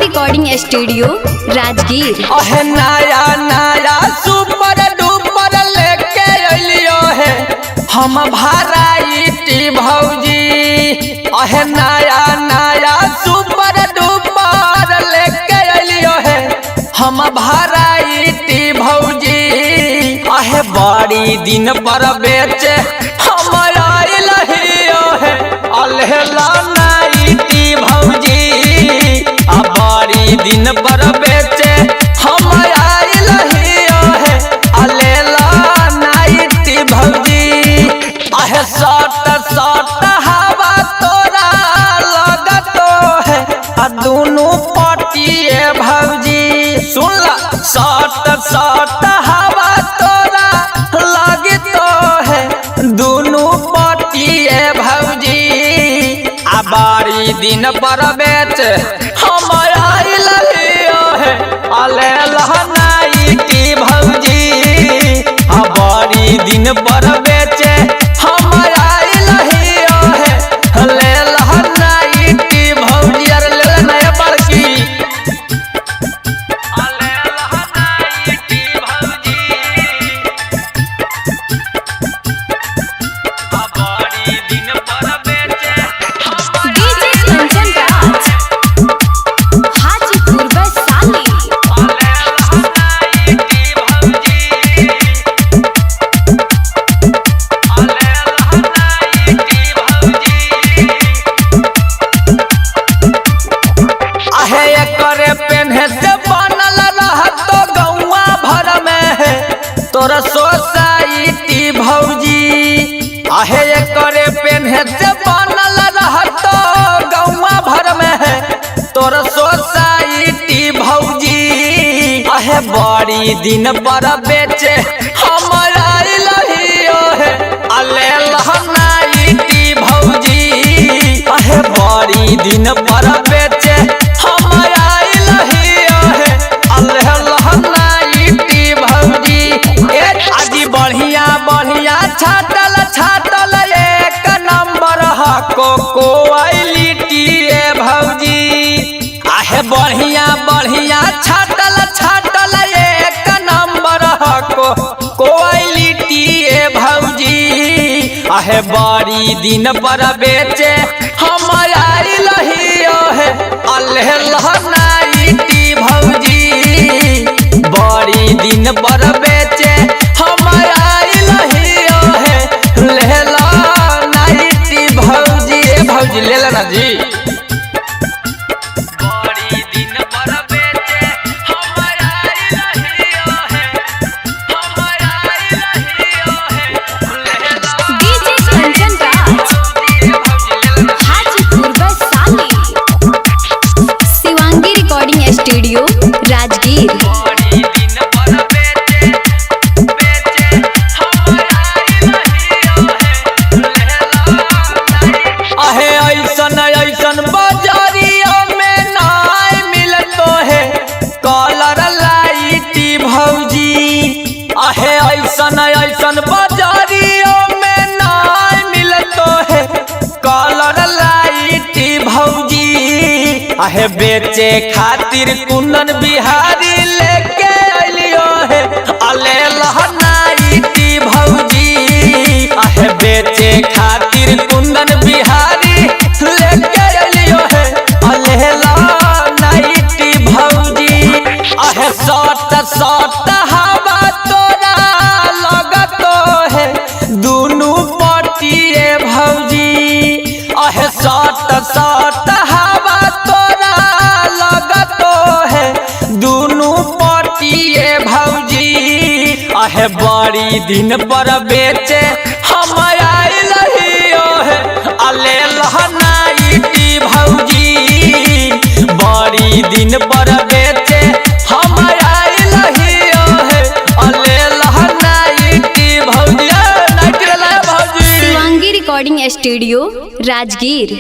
Recording studio Rajgir. अहे नया नया सुपर डुपर लेके अलियो है हम भराइटी भौजी। अहे नया नया सुपर डुपर लेके अलियो है हम भराइटी भौजी। अहे बड़ी दिन पर बेचे हम आइल हियो है अलहला नाइटी भौजी। बड़ी दिन पर बेचे हम आइल हियो है अलेला नाइटी भौजी। अहे सट सट हवा तोरा लगतो है दोनों पटिए भौजी। सुन ला सट सट हवा तोरा लगतो है दोनों पटिए भौजी। आ बड़ी दिन पर बेचे हम आइल हियो है अलेला नाइटी भौजी। आ बड़ी दिन पर बेचे हम आइल हियो है अलेला नाइटी भौजी। अरे ले नया बड़की अलेला नाइटी भौजी। आ बड़ी दिन पर बेचे तोरा सोसाइटी भौजी। आहे करे पेन्हे से बनल रहतो गौवा भर में है तोरा सोसाइटी भौजी। आहे बड़ी दिन पर बेचे हम आइल हियो है अलेला नाइटी भौजी। आहे बड़ी दिन पर बेचे हम आइल हियो है अलेला नाइटी भौजी। आजी बढ़िया बढ़िया छाटल छाटल एक नंबर हको क्वालिटी भौजी। आहे बढ़िया बढ़िया छाटल छाटल एक नंबर हको क्वालिटी भौजी। आहे बड़ी दिन पर बेचे हम आइल हियो है अलेला नाइटी भौजी। बड़ी दिन पर बेचे हम आइल हियो है लेला नाइटी भौजी। भौजी ले लेना जी। बड़ी दिन पर बेचे हम आइल हियो है हम आइल हियो है लेला DJ Kanchan Raj Hajipur Vaishali. Shivangi recording studio Rajgir. बाजारियों में नाई मिलतो है कलर लाइटी भौजी। आहे ऐसन ऐसन बाजारियों में नाई मिलतो है कलर लाइटी भौजी। आहे बेचे खातिर कुंदन बिहारी लेके अलियो है अलेला नाइटी भौजी। आहे बेचे खातिर कुंदन बिहारी लेके अलियो है अलेला नाइटी भौजी। आहे सट सट हवा तोरा लगतो है दोनों पटिए भौजी। आहे सट सट हवा तोरा लगतो है दोनों पटिए भौजी। आहे बड़ी दिन पर बेचे हम आइल हियो है अलेला नाइटी भौजी। बड़ी दिन पर बेचे हम आइल हियो है अलेला नाइटी भौजी। Nighty recording studio Rajgir.